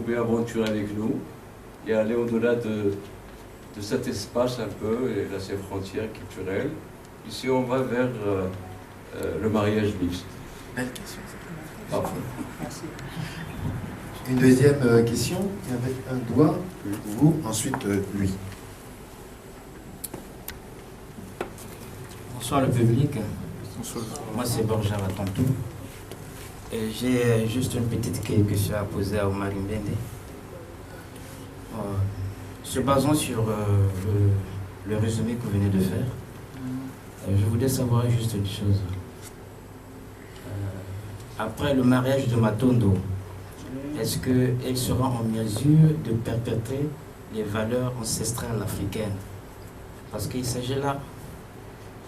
trouver aventure avec nous et aller au-delà de cet espace un peu et de ces frontières culturelles. Ici, on va vers le mariage mixte. Belle question. Parfait. Merci. Une deuxième question, avec un doigt, vous, ensuite lui. Bonsoir le public. Moi c'est Borja Vatantou. J'ai juste une petite question à poser à Omar Mbende. Se basant sur le résumé que vous venez de faire, je voudrais savoir juste une chose. Après le mariage de Matondo, est-ce qu'elle sera en mesure de perpétrer les valeurs ancestrales africaines? Parce qu'il s'agit là,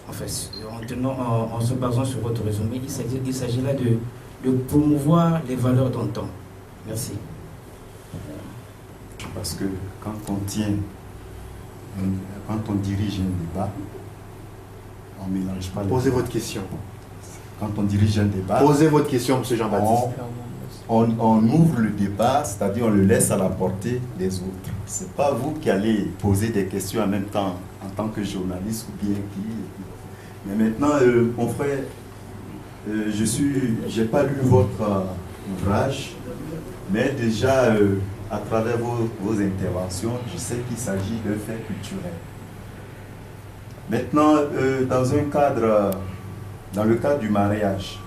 en fait, en se basant sur votre résumé, il s'agit là de promouvoir les valeurs d'antan. Merci. Parce que quand on dirige un débat, on ne mélange pas les... Posez votre question. Quand on dirige un débat... Posez votre question, M. Jean-Baptiste. On ouvre le débat, c'est-à-dire on le laisse à la portée des autres. Ce n'est pas vous qui allez poser des questions en même temps, en tant que journaliste ou bien qui... Mais maintenant, mon frère, je n'ai pas lu votre ouvrage, mais déjà, à travers vos interventions, je sais qu'il s'agit d'un fait culturel. Maintenant, dans le cadre du mariage,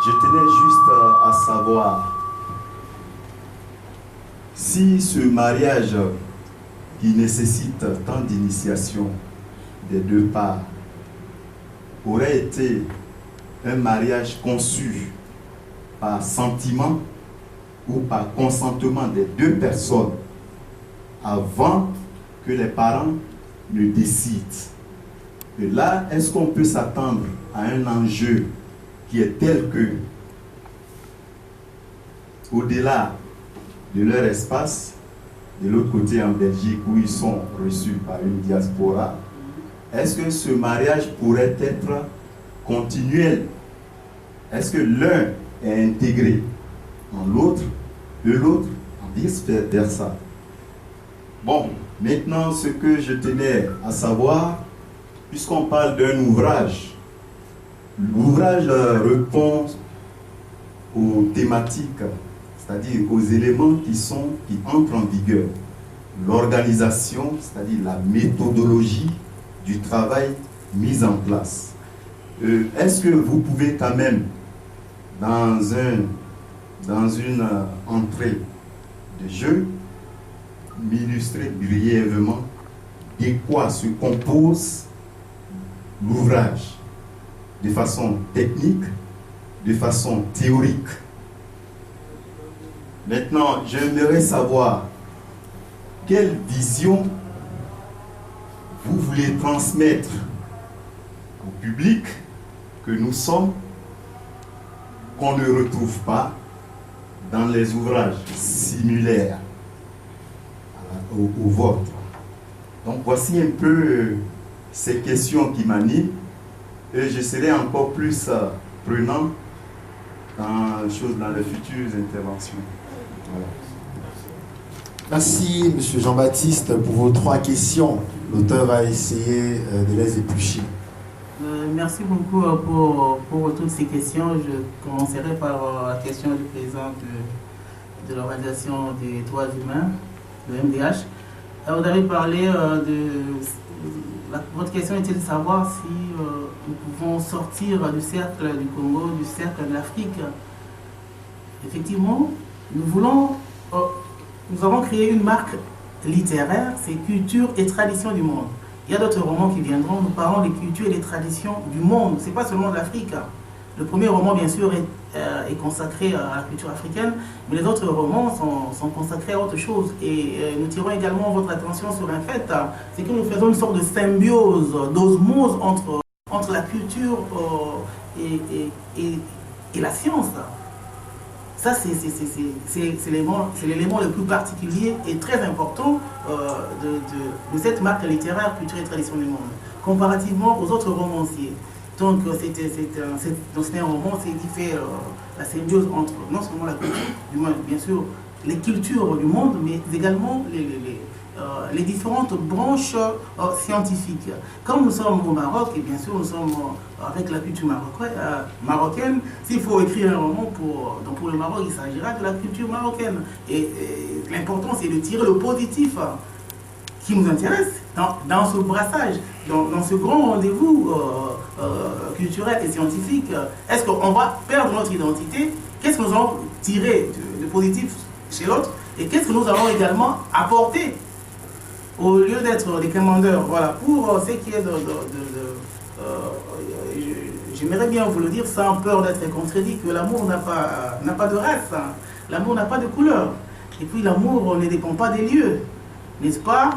je tenais juste à savoir si ce mariage qui nécessite tant d'initiation des deux parts aurait été un mariage conçu par sentiment ou par consentement des deux personnes avant que les parents ne décident. Et là, est-ce qu'on peut s'attendre à un enjeu qui est tel que, au-delà de leur espace, de l'autre côté en Belgique où ils sont reçus par une diaspora, est-ce que ce mariage pourrait être continuel? Est-ce que l'un est intégré en l'autre, de l'autre en vice-versa? Bon, maintenant ce que je tenais à savoir, puisqu'on parle d'un ouvrage, l'ouvrage répond aux thématiques, c'est-à-dire aux éléments qui entrent en vigueur. L'organisation, c'est-à-dire la méthodologie du travail mis en place. Est-ce que vous pouvez quand même, dans une entrée de jeu, m'illustrer brièvement de quoi se compose l'ouvrage, de façon technique, de façon théorique? Maintenant, j'aimerais savoir quelle vision vous voulez transmettre au public que nous sommes, qu'on ne retrouve pas dans les ouvrages similaires au vôtre. Donc voici un peu ces questions qui m'animent et je serai encore plus prenant dans les futures interventions. Voilà. Merci, M. Jean-Baptiste, pour vos 3 questions. L'auteur va essayer de les éplucher. Merci beaucoup pour toutes ces questions. Je commencerai par la question du président de l'Organisation des droits humains, le MDH. Vous avez parlé votre question était de savoir si nous pouvons sortir du cercle du Congo, du cercle de l'Afrique. Effectivement, nous avons créé une marque littéraire, c'est culture et tradition du monde. Il y a d'autres romans qui viendront, nous parlons des cultures et des traditions du monde, ce n'est pas seulement de l'Afrique. Le premier roman, bien sûr, est consacré à la culture africaine, mais les autres romans sont consacrés à autre chose. Et nous tirons également votre attention sur un fait, c'est que nous faisons une sorte de symbiose, d'osmose entre la culture et la science. Ça, c'est l'élément le plus particulier et très important de cette marque littéraire, culture et tradition du monde, comparativement aux autres romanciers. Donc, c'est un roman qui fait la symbiose entre non seulement la culture, du moins, bien sûr, les cultures du monde, mais également les différentes branches scientifiques. Comme nous sommes au Maroc, et bien sûr nous sommes avec la culture marocaine, s'il faut écrire un roman pour le Maroc, il s'agira de la culture marocaine. Et l'important c'est de tirer le positif qui nous intéresse dans ce brassage, dans ce grand rendez-vous culturel et scientifique. Est-ce qu'on va perdre notre identité? Qu'est-ce que nous allons tirer de positif chez l'autre? Et qu'est-ce que nous allons également apporter au lieu d'être des commandeurs? Voilà, pour ce qui est j'aimerais bien vous le dire sans peur d'être contredit, que l'amour n'a pas de race, hein. L'amour n'a pas de couleur. Et puis l'amour ne dépend pas des lieux, n'est-ce pas?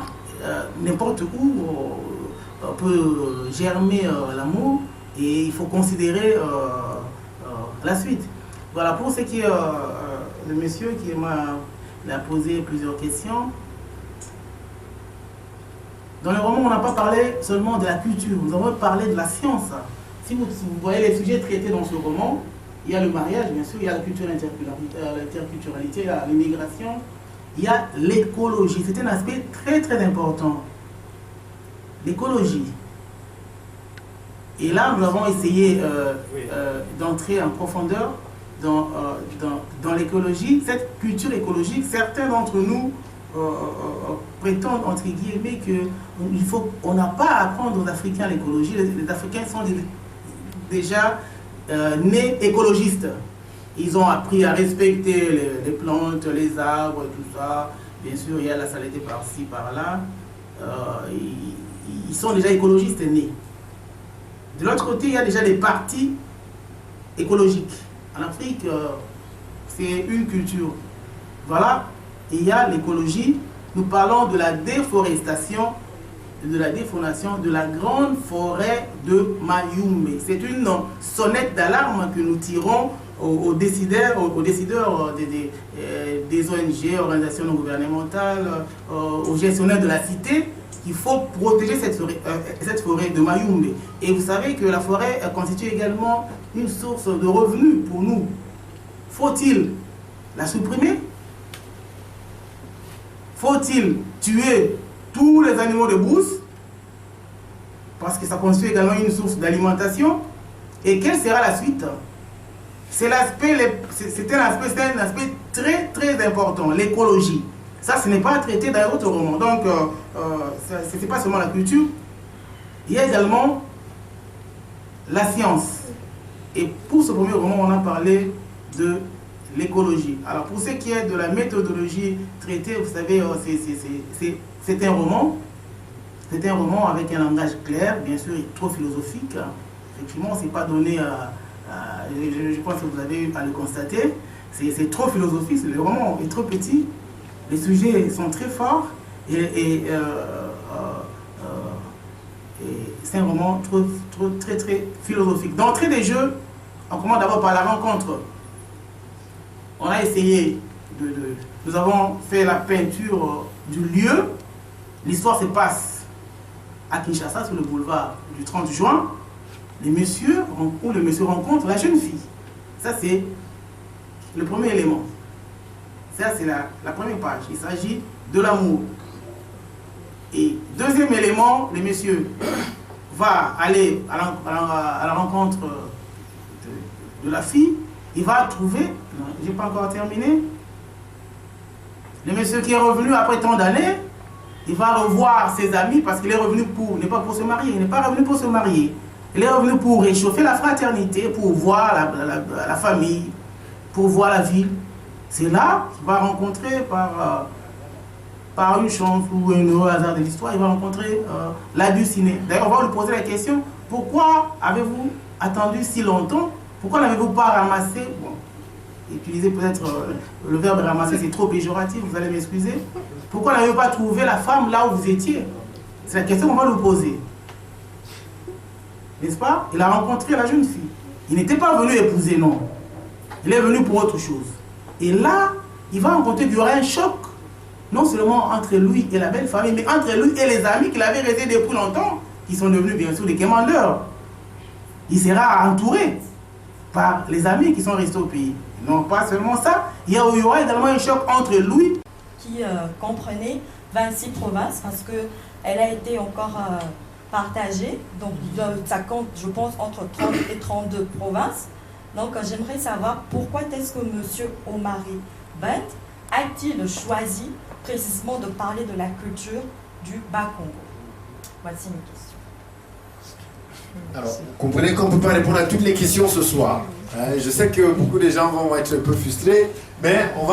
N'importe où peut germer l'amour, et il faut considérer la suite. Voilà, pour ce qui est le monsieur qui m'a posé plusieurs questions. Dans le roman, on n'a pas parlé seulement de la culture, nous avons parlé de la science. Si vous voyez les sujets traités dans ce roman, il y a le mariage, bien sûr, il y a la culture, l'interculturalité, il y a l'immigration, il y a l'écologie. C'est un aspect très très important. L'écologie. Et là, nous avons essayé d'entrer en profondeur dans l'écologie. Cette culture écologique, certains d'entre nous prétendent, entre guillemets, qu'on n'a pas à apprendre aux Africains l'écologie. Les Africains sont déjà nés écologistes. Ils ont appris à respecter les plantes, les arbres, tout ça. Bien sûr, il y a la saleté par-ci, par-là. Ils sont déjà écologistes nés. De l'autre côté, il y a déjà des partis écologiques. En Afrique, c'est une culture. Voilà. Et il y a l'écologie. Nous parlons de la déforestation, de la déforestation de la grande forêt de Mayumbe. C'est une sonnette d'alarme que nous tirons aux décideurs des ONG, organisations non gouvernementales, aux gestionnaires de la cité, qu'il faut protéger cette forêt de Mayumbe. Et vous savez que la forêt constitue également une source de revenus pour nous. Faut-il la supprimer? Faut-il tuer tous les animaux de brousse? Parce que ça constitue également une source d'alimentation. Et quelle sera la suite? C'est un aspect très très important, l'écologie. Ça, ce n'est pas traité dans d'autres romans. Donc, ce n'est pas seulement la culture. Il y a également la science. Et pour ce premier roman, on a parlé de l'écologie. Alors, pour ce qui est de la méthodologie traitée, vous savez, c'est un roman. C'est un roman avec un langage clair, bien sûr, et trop philosophique. Effectivement, on ne s'est pas donné je pense que vous avez eu à le constater. C'est trop philosophique, le roman est trop petit. Les sujets sont très forts et c'est un roman très très philosophique. D'entrée des jeux, on commence d'abord par la rencontre. On a essayé nous avons fait la peinture du lieu. L'histoire se passe à Kinshasa sur le boulevard du 30 juin. Le monsieur rencontre la jeune fille. Ça c'est le premier élément. Ça, c'est la première page. Il s'agit de l'amour. Et deuxième élément, le monsieur va aller à la rencontre de la fille. Il va trouver, non, je n'ai pas encore terminé, le monsieur qui est revenu après tant d'années, il va revoir ses amis parce qu'il est revenu n'est pas pour se marier, il n'est pas revenu pour se marier. Il est revenu pour réchauffer la fraternité, pour voir la famille, pour voir la ville. C'est là qu'il va rencontrer par une chance ou un heureux hasard de l'histoire, il va rencontrer l'halluciné. D'ailleurs, on va lui poser la question, pourquoi avez-vous attendu si longtemps? Pourquoi n'avez-vous pas ramassé? Bon, utiliser peut-être le verbe ramasser, c'est trop péjoratif, vous allez m'excuser. Pourquoi n'avez-vous pas trouvé la femme là où vous étiez? C'est la question qu'on va lui poser. N'est-ce pas? Il a rencontré la jeune fille. Il n'était pas venu épouser, non. Il est venu pour autre chose. Et là, il va rencontrer qu'il y aura un choc, non seulement entre lui et la belle famille, mais entre lui et les amis qu'il avait restés depuis longtemps, qui sont devenus bien sûr des commandeurs. Il sera entouré. par les amis qui sont restés au pays. Non, pas seulement ça, il y aura également un choc entre Louis qui comprenait 26 provinces parce qu'elle a été encore partagée. Donc ça compte, je pense, entre 30 et 32 provinces. Donc j'aimerais savoir pourquoi est-ce que M. Omari Bent a-t-il choisi précisément de parler de la culture du Bas-Congo? Voici mes questions. Alors, vous comprenez qu'on ne peut pas répondre à toutes les questions ce soir. Je sais que beaucoup de gens vont être un peu frustrés, mais on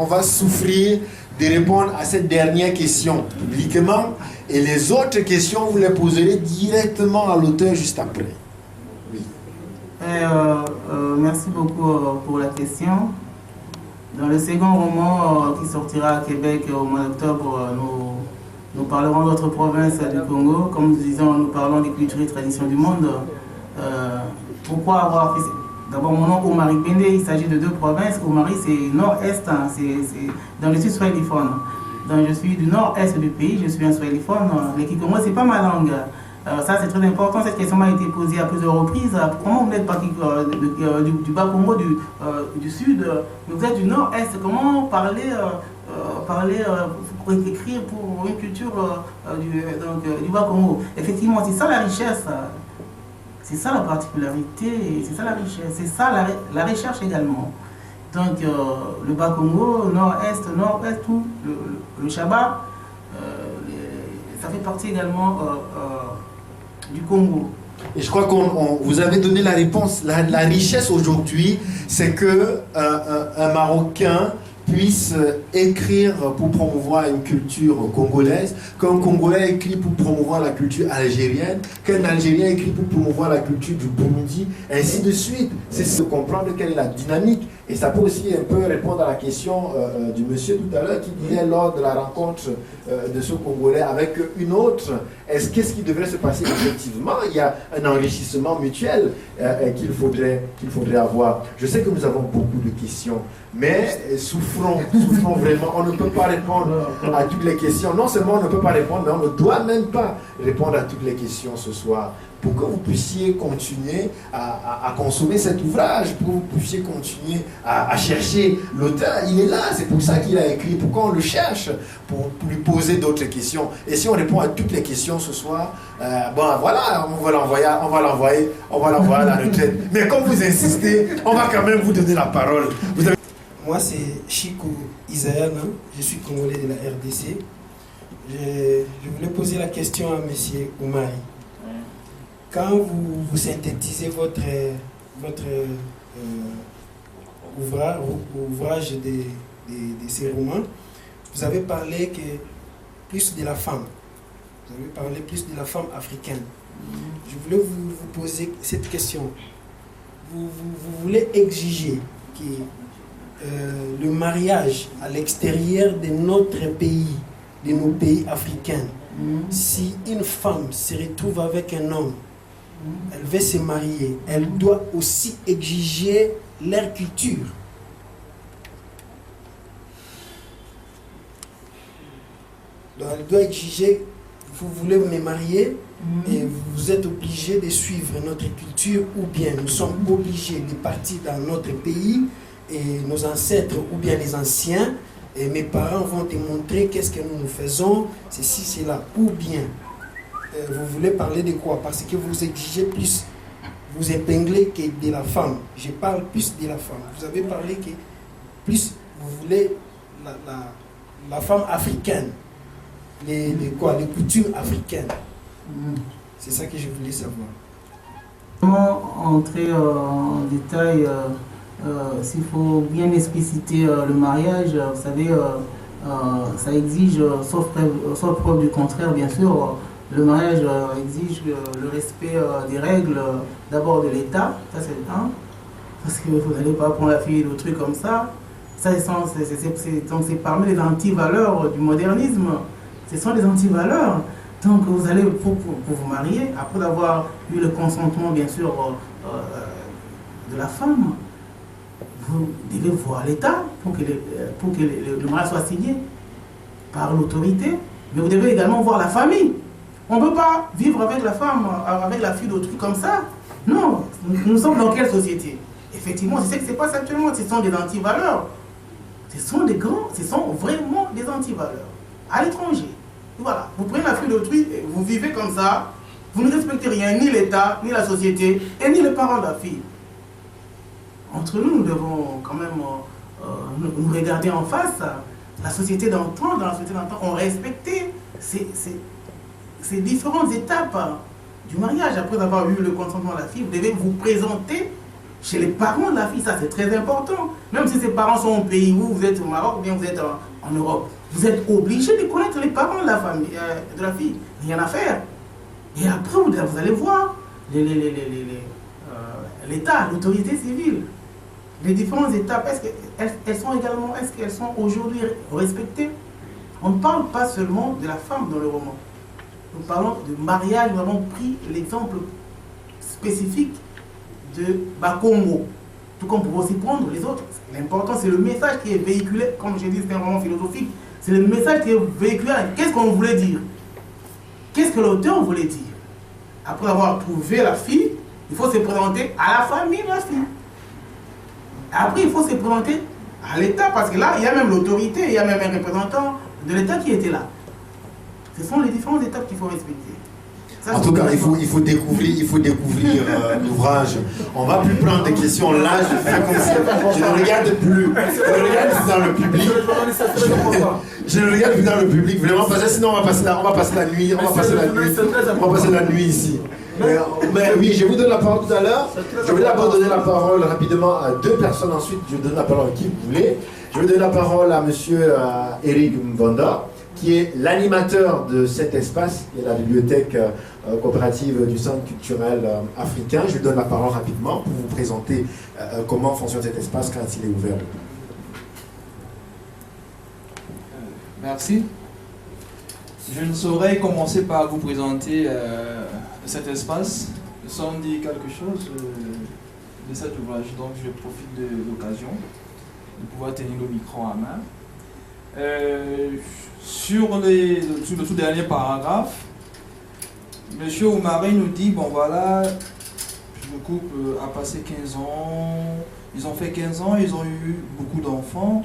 va souffrir de répondre à cette dernière question publiquement, et les autres questions, vous les poserez directement à l'auteur juste après. Oui. Merci beaucoup pour la question. Dans le second roman qui sortira à Québec au mois d'octobre, nous parlerons d'autres provinces du Congo. Comme nous disons, nous parlons des cultures et traditions du monde. Pourquoi avoir fait... D'abord, mon nom Omari Pende, il s'agit de deux provinces. Omari, c'est nord-est, c'est dans le sud swahilophone. Donc, je suis du nord-est du pays, je suis un swahilophone. Les Kikongo, c'est pas ma langue. Ça, c'est très important. Cette question m'a été posée à plusieurs reprises. Comment vous n'êtes pas du Bas-Congo, du sud, mais vous êtes du nord-est? Comment parler pour écrire pour une culture du Bas-Congo? Effectivement, c'est ça la richesse. C'est ça la particularité, c'est ça la richesse, c'est ça la recherche également. Donc le Bas-Congo, nord-est, tout, le Chaba, ça fait partie également du Congo. Et je crois que vous avez donné la réponse. La richesse aujourd'hui, c'est que un Marocain puisse écrire pour promouvoir une culture congolaise, qu'un Congolais écrit pour promouvoir la culture algérienne, qu'un Algérien écrit pour promouvoir la culture du Burundi, ainsi de suite. C'est se comprendre quelle est la dynamique. Et ça peut aussi un peu répondre à la question du monsieur tout à l'heure qui disait lors de la rencontre de ce Congolais avec une autre, qu'est-ce qui devrait se passer effectivement? Il y a un enrichissement mutuel qu'il faudrait avoir. Je sais que nous avons beaucoup de questions, mais souffrons vraiment. On ne peut pas répondre à toutes les questions. Non seulement on ne peut pas répondre, mais on ne doit même pas répondre à toutes les questions ce soir. Pour que vous puissiez continuer à consommer cet ouvrage, pour que vous puissiez continuer à chercher l'auteur. Il est là, c'est pour ça qu'il a écrit. Pourquoi on le cherche? Pour lui poser d'autres questions. Et si on répond à toutes les questions ce soir, voilà, on va l'envoyer à la retraite. Mais comme vous insistez, on va quand même vous donner la parole. Moi, c'est Chico Isayana, je suis congolais de la RDC. Je voulais poser la question à M. Omari. Quand vous synthétisez votre ouvrage de ces romans, vous avez parlé plus de la femme. Vous avez parlé plus de la femme africaine. Je voulais vous poser cette question. Vous voulez exiger que le mariage à l'extérieur de notre pays, de nos pays africains, si une femme se retrouve avec un homme, elle veut se marier, elle doit aussi exiger leur culture. Donc elle doit exiger, vous voulez me marier et vous êtes obligé de suivre notre culture, ou bien nous sommes obligés de partir dans notre pays et nos ancêtres ou bien les anciens, et mes parents vont te montrer qu'est-ce que nous faisons, ceci, cela, ou bien vous voulez parler de quoi? Parce que vous exigez plus, vous épinglez que de la femme. Je parle plus de la femme. Vous avez parlé que plus vous voulez la femme africaine, les coutumes africaines. C'est ça que je voulais savoir. Comment entrer en détail, s'il faut bien expliciter le mariage, vous savez, ça exige, sauf preuve du contraire, bien sûr, le mariage exige le respect des règles, d'abord de l'État, ça c'est un, parce que vous n'allez pas prendre la fille ou truc comme ça. Ça, c'est parmi les anti-valeurs du modernisme. Ce sont des anti-valeurs. Donc vous allez, pour vous marier, après avoir eu le consentement, bien sûr, de la femme, vous devez voir l'État pour que le mariage soit signé par l'autorité. Mais vous devez également voir la famille. On ne peut pas vivre avec la femme, avec la fille d'autrui comme ça. Non, nous sommes dans quelle société? Effectivement, c'est ce qui se passe actuellement. Ce sont des antivaleurs. Ce sont vraiment des antivaleurs. À l'étranger. Voilà, vous prenez la fille d'autrui, vous vivez comme ça, vous ne respectez rien, ni l'État, ni la société, et ni les parents de la fille. Entre nous, nous devons quand même nous regarder en face. La société d'antan, dans la société d'antan, on respectait ces différentes étapes du mariage. Après avoir eu le consentement de la fille, vous devez vous présenter chez les parents de la fille. Ça, c'est très important. Même si ses parents sont au pays où vous êtes au Maroc ou bien vous êtes en Europe, vous êtes obligé de connaître les parents de la famille, de la fille. Rien à faire. Et après, vous allez voir l'État, l'autorité civile. Les différentes étapes, est-ce qu'elles sont aujourd'hui respectées? On ne parle pas seulement de la femme dans le roman. Nous parlons de mariage, nous avons pris l'exemple spécifique de Bakongo. Tout comme on peut aussi prendre les autres. L'important, c'est le message qui est véhiculé. Comme j'ai dit, c'est un roman philosophique. C'est le message qui est véhiculé. Qu'est-ce qu'on voulait dire? Qu'est-ce que l'auteur voulait dire? Après avoir trouvé la fille, il faut se présenter à la famille de la fille. Après, il faut se présenter à l'État, parce que là, il y a même l'autorité, il y a même un représentant de l'État qui était là. Ce sont les différentes étapes qu'il faut respecter. Ça, en tout cas, il faut découvrir l'ouvrage. On ne va plus prendre des questions. Là, je fais comme si je ne regarde plus. Je ne regarde plus dans le public. Je ne regarde plus dans le public, vraiment, parce que sinon on va passer la nuit. On va passer la nuit ici. Mais oui, je vous donne la parole tout à l'heure. Je vais d'abord donner la parole rapidement à deux personnes. Ensuite, je donne la parole à qui vous voulez. Je vais donner la parole à monsieur Eric Mvanda, qui est l'animateur de cet espace, qui est la bibliothèque coopérative du Centre culturel africain. Je lui donne la parole rapidement pour vous présenter comment fonctionne cet espace quand il est ouvert. Merci. Je ne saurais commencer par vous présenter cet espace sans dire quelque chose de cet ouvrage. Donc je profite de l'occasion de pouvoir tenir le micro en main. Sur le tout dernier paragraphe, M. Oumari nous dit, bon voilà, le couple a passé 15 ans, ils ont fait 15 ans, ils ont eu beaucoup d'enfants,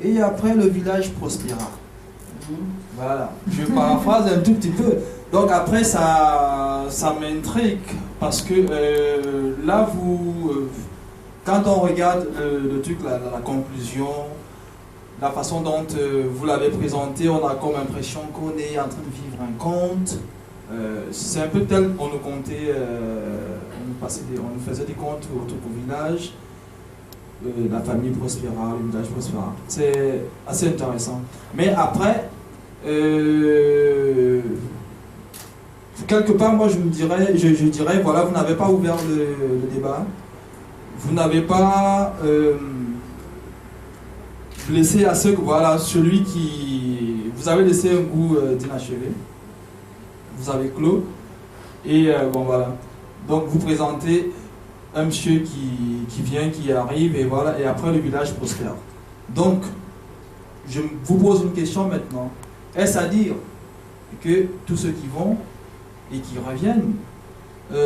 et après le village prospéra. Voilà, je paraphrase un tout petit peu. Donc après ça m'intrigue, parce que là, quand on regarde le truc, la conclusion, la façon dont vous l'avez présenté, on a comme impression qu'on est en train de vivre un conte. C'est un peu tel qu'on nous contait, on nous faisait des contes autour du village, la famille prospéra, le village prospéra. C'est assez intéressant. Mais après, quelque part, moi je dirais, voilà, vous n'avez pas ouvert le débat, vous n'avez pas laissé à celui qui... Vous avez laissé un goût d'inachevé. Vous avez clos. Et bon voilà. Donc vous présentez un monsieur qui vient, qui arrive, et voilà, et après le village prospère. Donc, je vous pose une question maintenant. Est-ce à dire que tous ceux qui vont et qui reviennent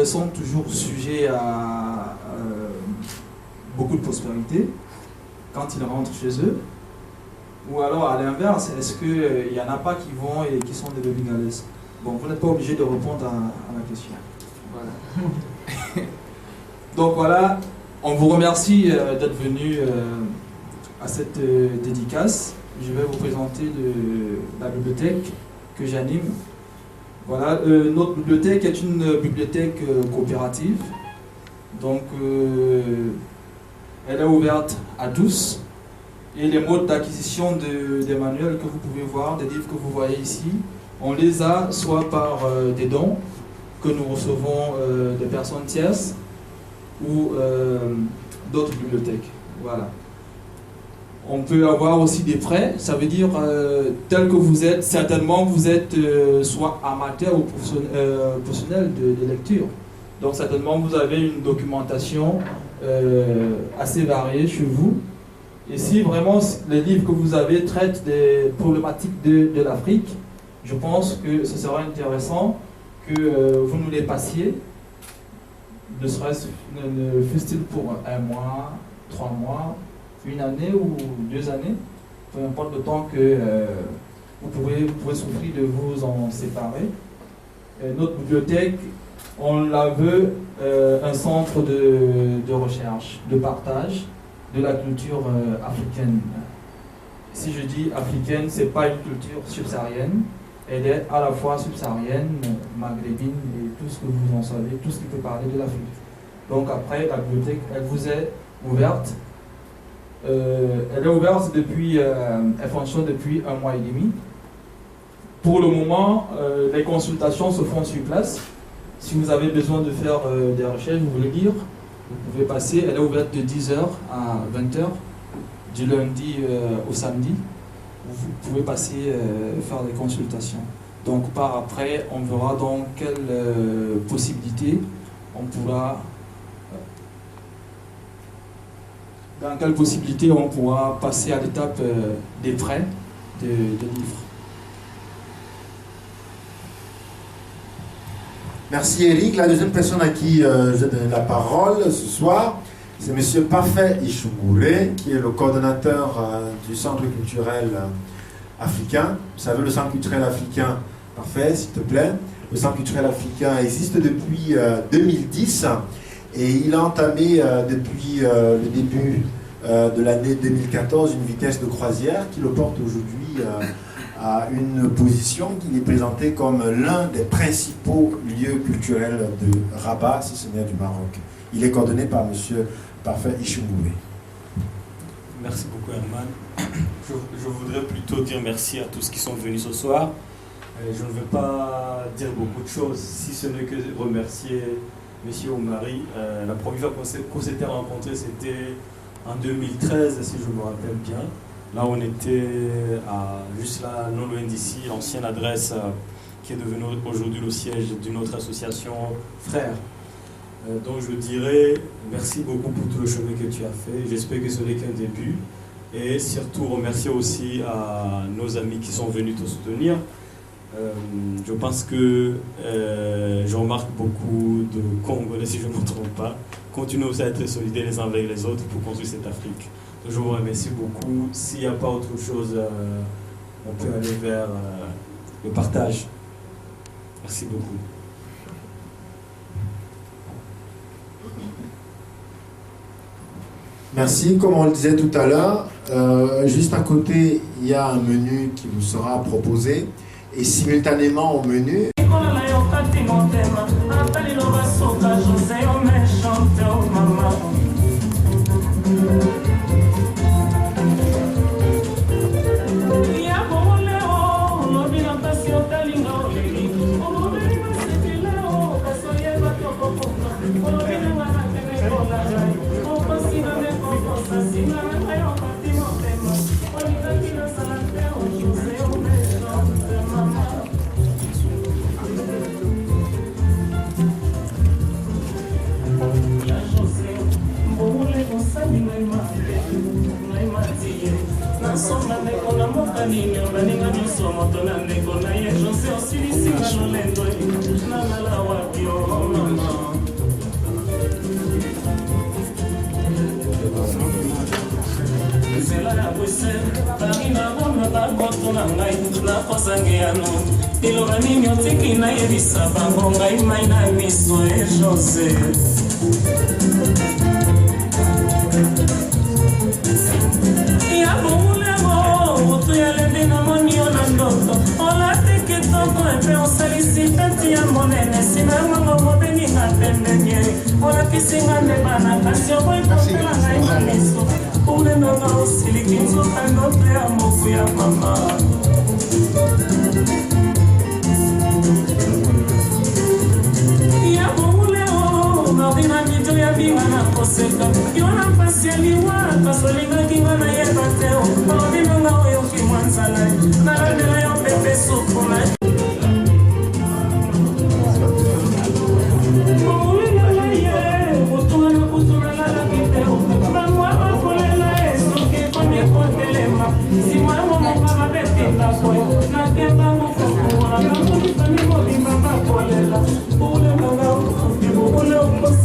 sont toujours sujets à beaucoup de prospérité quand ils rentrent chez eux? Ou alors à l'inverse, est-ce qu'il n'y en a pas qui vont et qui sont des bébés-galaises? Bon, vous n'êtes pas obligé de répondre à la question. Voilà. Donc voilà, on vous remercie d'être venu à cette dédicace. Je vais vous présenter la bibliothèque que j'anime. Voilà, notre bibliothèque est une bibliothèque coopérative. Donc, elle est ouverte à tous. Et les modes d'acquisition des manuels que vous pouvez voir, des livres que vous voyez ici, on les a soit par des dons que nous recevons de personnes tierces ou d'autres bibliothèques. Voilà. On peut avoir aussi des prêts, ça veut dire tel que vous êtes, certainement vous êtes soit amateur ou professionnel de lecture. Donc certainement vous avez une documentation assez variée chez vous. Et si vraiment les livres que vous avez traitent des problématiques de l'Afrique, je pense que ce sera intéressant que vous nous les passiez ne fût-il pour 1 mois, 3 mois, 1 année ou 2 années, peu importe le temps que vous pouvez souffrir de vous en séparer. Notre bibliothèque, on la veut un centre de recherche, de partage de la culture africaine. Si je dis africaine, ce n'est pas une culture subsaharienne, elle est à la fois subsaharienne, maghrébine et tout ce que vous en savez, tout ce qui peut parler de l'Afrique. Donc après, la bibliothèque, elle vous est ouverte. Elle est ouverte depuis, elle fonctionne depuis 1 mois et demi. Pour le moment, les consultations se font sur place. Si vous avez besoin de faire des recherches, vous voulez lire, vous pouvez passer. Elle est ouverte de 10h à 20h, du lundi au samedi. Vous pouvez passer faire des consultations. Donc par après, on verra dans quelles possibilités on pourra passer à l'étape des prêts de livres. Merci Eric. La deuxième personne à qui je donne la parole ce soir, c'est M. Parfait Ishungure, qui est le coordonnateur du Centre culturel africain. Vous savez, le Centre culturel africain, Parfait, s'il te plaît. Le Centre culturel africain existe depuis 2010 et il a entamé depuis le début de l'année 2014 une vitesse de croisière qui le porte aujourd'hui à une position qu'il est présenté comme l'un des principaux lieux culturels de Rabat, si ce n'est du Maroc. Il est coordonné par M. Parfait Ishungure. Merci beaucoup Herman. Je voudrais plutôt dire merci à tous qui sont venus ce soir. Je ne veux pas dire beaucoup de choses, si ce n'est que remercier M. Oumari. La première fois qu'on s'était rencontrés, c'était en 2013, si je me rappelle bien. Là, on était juste là, non loin d'ici, l'ancienne adresse qui est devenue aujourd'hui le siège d'une autre association Frères. Donc je dirais merci beaucoup pour tout le chemin que tu as fait. J'espère que ce n'est qu'un début. Et surtout remercier aussi à nos amis qui sont venus te soutenir. Je pense que je remarque beaucoup de Congolais, si je ne me trompe pas, continuent aussi à être solidaires les uns avec les autres pour construire cette Afrique. Donc je vous remercie beaucoup. S'il n'y a pas autre chose, on peut aller vers le partage. Merci beaucoup. Merci. Comme on le disait tout à l'heure, juste à côté, il y a un menu qui vous sera proposé. Et simultanément au menu,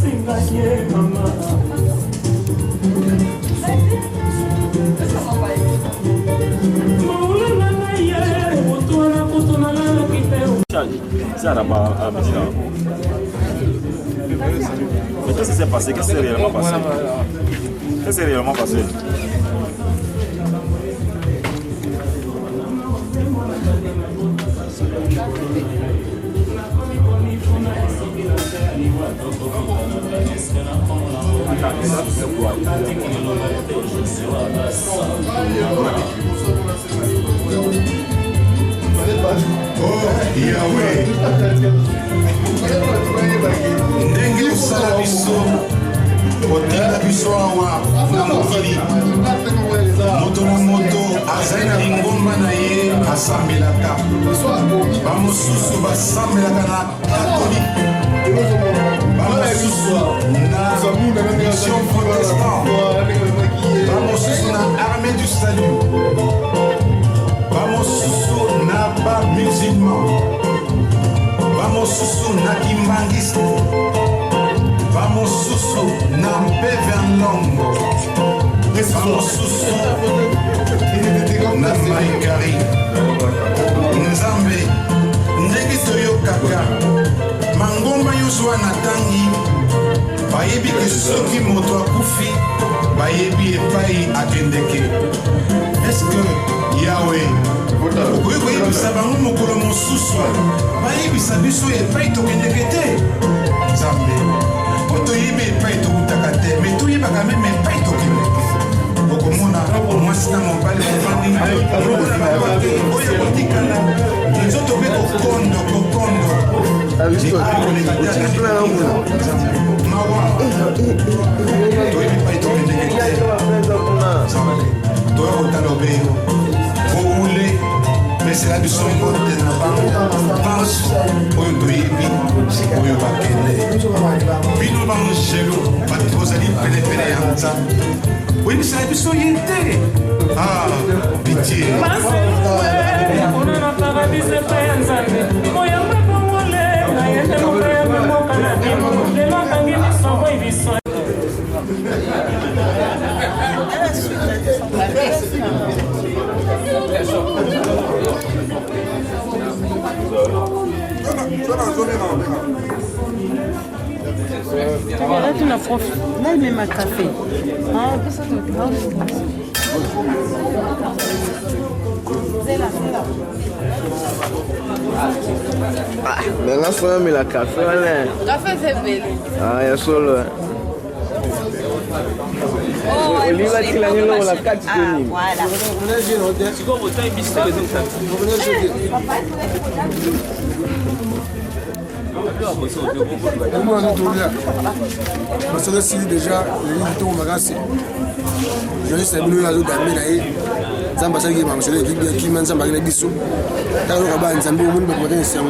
Sim. C'est à la Médina. Mais qu'est-ce qui s'est passé? Qu'est-ce qui s'est réellement passé? Qu'est-ce qui s'est réellement passé? Oh, Yahweh. Ndenge osala biso kotinda biso awa na mokili moto na moto azali na lingomba na ye asambelaka bamosusu basambelaka na katolike bamosusu na mission protestant bamosusu na armée du salut bamosusu na bamusulman bamosusu na kimbangiste bamosusu na mpevenlongo bamosusu na maikari nzambe ndenge toyokaka mangomba nyonso wana tangi bayebi ke soki moto akufi bayebi epai akendeke. Eske Yawe okoki koyebisa bango mokolo mosusu bayebisa biso epai tokendeke te nzambe po toyebi epai tokutaka te me toyebaka meme epai tokendeke. Okomona mwasi na mobali mokona babake oyo kotikala nzoto mpe kokondo mawa toyebi epai tokendeke te toya kotala obeyo koule mesela biso mbote na bango panso oyo toyebi oyo bakende bino bangelo bato bozali pelepele ya nzambe oyebisela biso ye te pitié Là, tu n'as profité. Là, il met ma café. Mais là, ça met la café. Café, c'est belle. Ah, il y a solo. Oliva Tilanilo, la 4 voilà. Parce que si déjà le livre tombe à casser, je laisse le là d'amener là. Zamba ça qui m'a mentionné qui m'a zamba qui biso. Quand on va en Zambie, on peut porter c'est un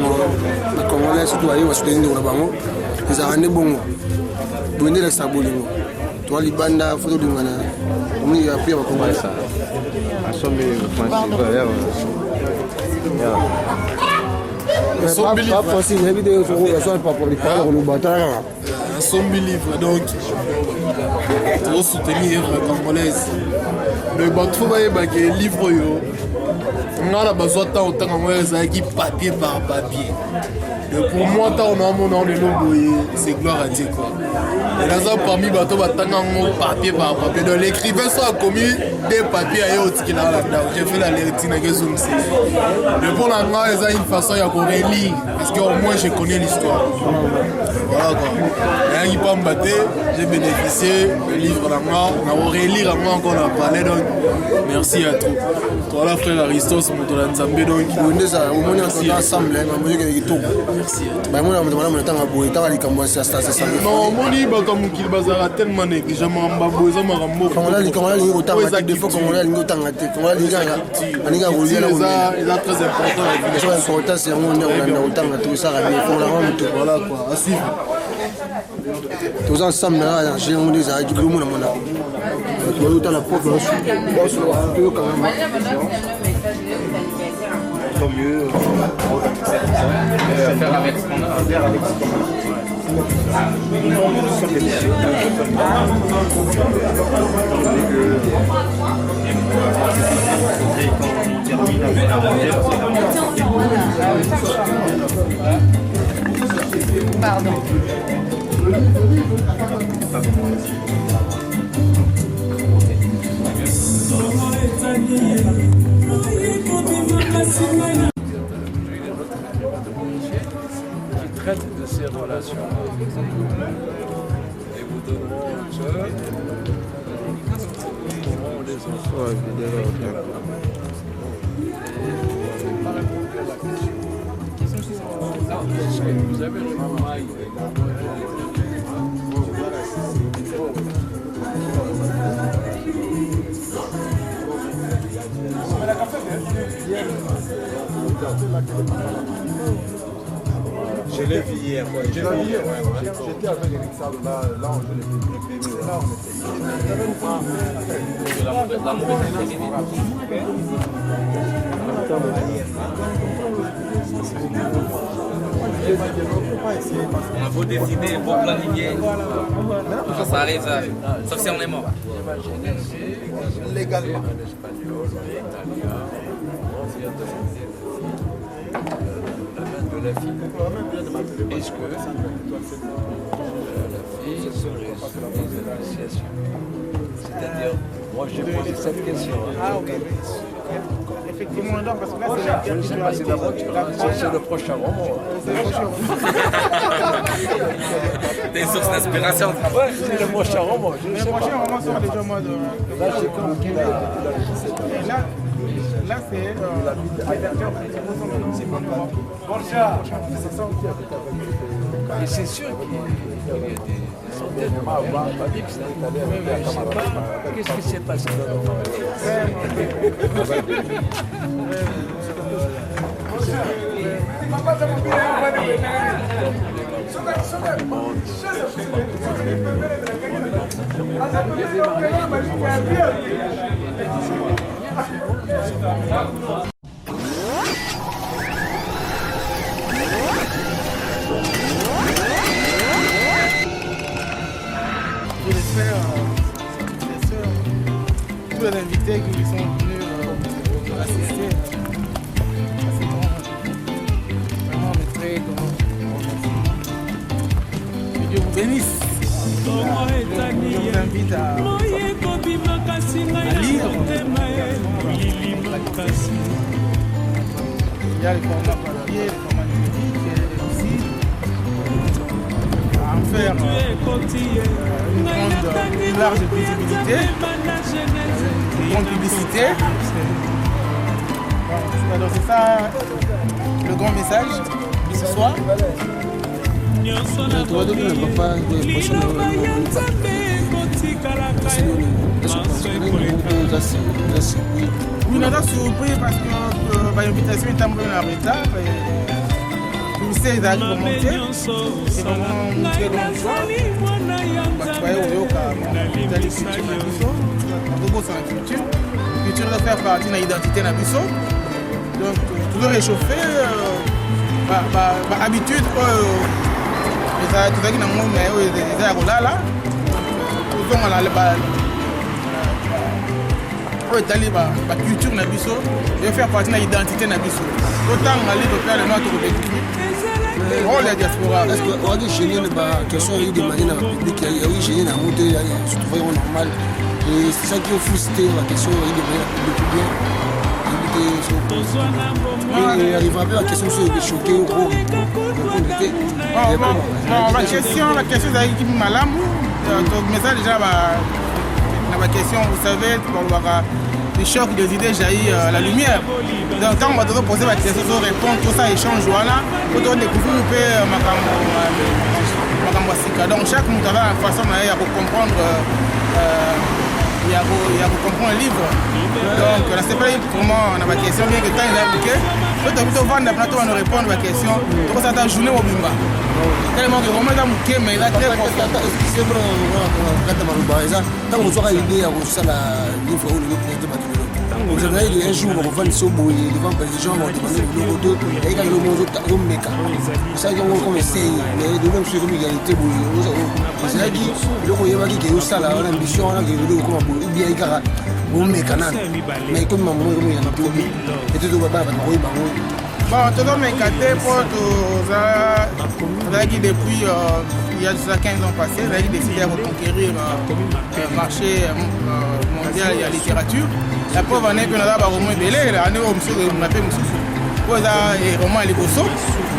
congolais surtout ailleurs parce que nous on a bango. Ils ont rendu bon. Donner le sabolingo. Toi les bandes photo de mana. On y a pris à congolais ça. À sommer français voilà. Pas possible, les vidéos sont pas pour les parler au bataille. Un zombie livre donc pour soutenir la congolaise. Le bateau va y avoir livre yo. On a besoin de temps qui papier par papier. Pour moi, tant on a mon c'est gloire à Dieu quoi. Et là, parmi bateau va papier par papier. Donc l'écrivain soit commis des papiers à autre qui là là-dedans. J'ai fait la lecture de Zoom. Mais pour la moi, il y a une façon à relire parce qu'au moins je connais l'histoire. Voilà quoi. Et il peut me battre, j'ai bénéficié du livre là moi. On a relire à moi encore la parler donc merci à tous. Toi là frère Aristos, mon tour Nzambe donc on est ça, on est ensemble, on est tout. Merci. Bah moi on demande temps à boire, temps à likambo ça ça. Non, mon livre comme qu'il bazara tellement négligent mamba boza marambo. Quand on a lié autant de fois comme on a lié autant de tête. On a lié on est relié là. C'est très important. C'est important c'est on a autant de tout ça pour la rendre tout voilà quoi. À suivre. Tous ensemble là, j'ai un des à du monde à mon âme. Tu vois autant la propre quand même. Tant mieux. Faire avec ce qu'on a, faire avec ce qu'on a. Pardon. Qui traite de ces relations et vous donneront les enfants. Vous avez le Je l'ai vu hier. J'étais avec Alexandre là on faisait le bébé. Là on a beau décider, beau planifier, ça arrive, sauf si on est mort. légalement. De la fille. Est-ce que la fille se résout à l'association? C'est-à-dire, moi j'ai posé cette question. Ah ok. Effectivement, non, parce que là je ne sais pas, c'est le prochain roman. Des sources d'inspiration. Ouais, c'est le prochain roman. Le prochain roman sera déjà au mois de... Là, j'ai compris qu'il a Et là c'est... Et c'est sûr qu'il y a des centaines de morts. Qu'est-ce qui s'est passé dans nos tous les invités qui sont venus assister à ce moment. Vraiment, on est très contents. Que Dieu vous bénisse. Je vous invite à lire. Il y a les formats papier, les formats numériques et aussi à en faire une large visibilité, une grande publicité. Alors c'est ça le grand message de ce soir. Oui, on a surpris parce que l'invitation est tombée en retard. Tout ça est allé pour monter. C'est vraiment une très bonne chose. Parce que vous voyez, culture na biso. On c'est la culture. La culture doit faire partie de l'identité na biso. Donc, toujours réchauffer. Habitude, tozalaki na ngombe oyo eza ya kolala tozonga oyo etali baculture na biso eo faire partie na identité na biso totanga li topea lema tokobekini role ya diaspora. Est-ce que on dit génial question il demandé dans le public il y a eu génial à monter surtout vraiment normal et c'est ça qui a frustré la question il demandé dans le public bien. Et arrive à la question sur le choqué ou gros. La question ezalaki kimi malamu tomesa déjà na question vous savez le choc des idées jaillit la lumière. Donc tant qu'on va poser la question pour répondre tout ça échange wana pour découvrir mpe makambo ya sika. Donc chaque moto avait une façon ya comprendre il y a comprendre le livre. Donc là c'est pas vraiment on a question bien que temps il a appliqué. Peut-être que on va nous répondre à la question. Donc ça t'a journée au bimba. Tellement que vraiment dans mon mais là très important. C'est vrai quand on va ça tant on aura l'idée à ça la livre ou le projet de vous avez un jour on va sur bout devant les gens vont demander le logo et quand le mot au meka ça on comme essayer mais de même sur l'égalité c'est là dit le royaume va dire que ça la ambition là que le comment bien ikara au meka nan mais comme maman il y a tout et tout va pas royaume bon tout le monde est pour qui depuis il y a déjà 15 ans passés, qui décidé de reconquérir le marché mondial et la littérature. La preuve en est que nous avons roman belé, la année où on appelle et roman et les bossos.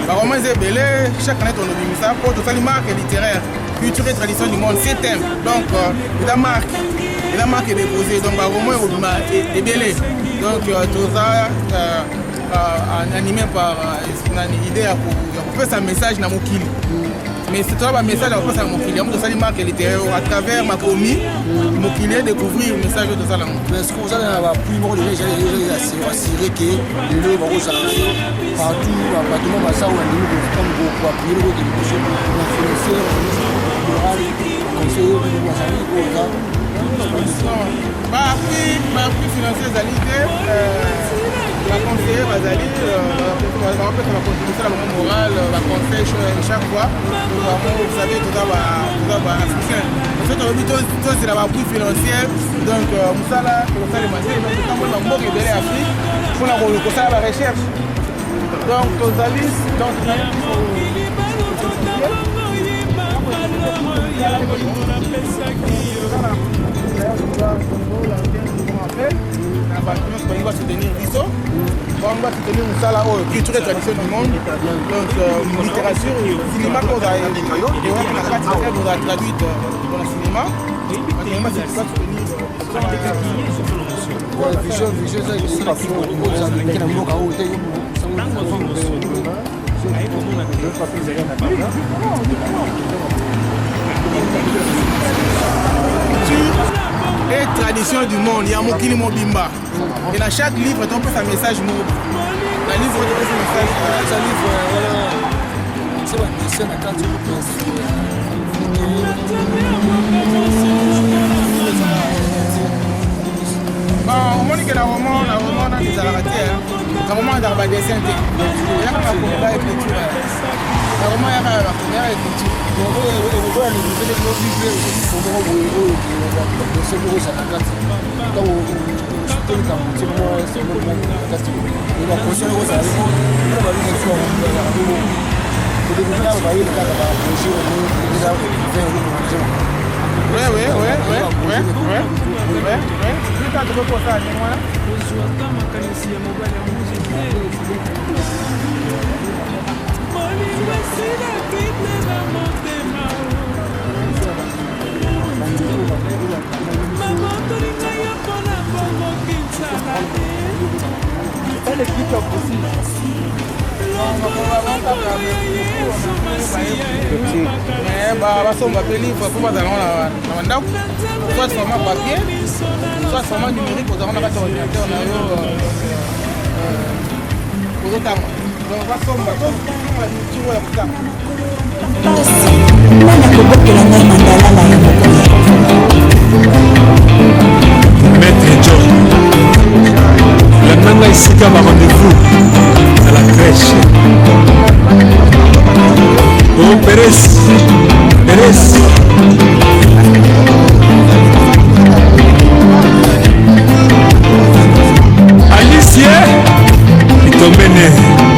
Le roman est belé, chaque année on oublie ça pour tout ça, les marques littéraires, culture et tradition du monde, c'est thème. Donc il a marque déposé, donc le roman est belé. Donc tout ça animé par une idée pour faire un message dans mon kill. Mais c'est toi un message à faire mon kill. Il y a des marques littéraires à travers ma commis, mon kill découvrir le message de ça. Mais est-ce que vous avez plus de gens qui assuré que les gens vont s'arrêter partout, partout dans ça où on dit comme pour appuyer le télévision, l'influenceur, le conseiller, appui financier la conseiller va aller, va contribuer à la morale, va conseiller chaque fois. Vous savez, tout ça va africain. En fait, on dit tout c'est l'appui financier. Donc, ça là, on va demander. Donc, quand on va mourir de l'Afrique, on a la recherche. Donc, aux avis, il va soutenir l'ISO, on va soutenir la culture et tradition du monde, donc littérature, cinéma qu'on a traduit dans le cinéma, on va soutenir et tradition du monde, il y a Mokili Mobimba. Et dans chaque livre, on peut un message mot. Dans le livre, on peut un message. Un livre, voilà. C'est vrai, c'est la carte de au moins, il y a un roman dans les arrêtés. Un roman dans le dessin. Il y a un première écriture. Un roman, il y a la première écriture. basomba pe livre po bazala na ndako soit format papier soit format numérique ozala na kati ya ordinateur na yo ozotanga donc basomba to la culture ya kotanga Maître John la nanga esika ba rendez-vous à la crèche au Pérez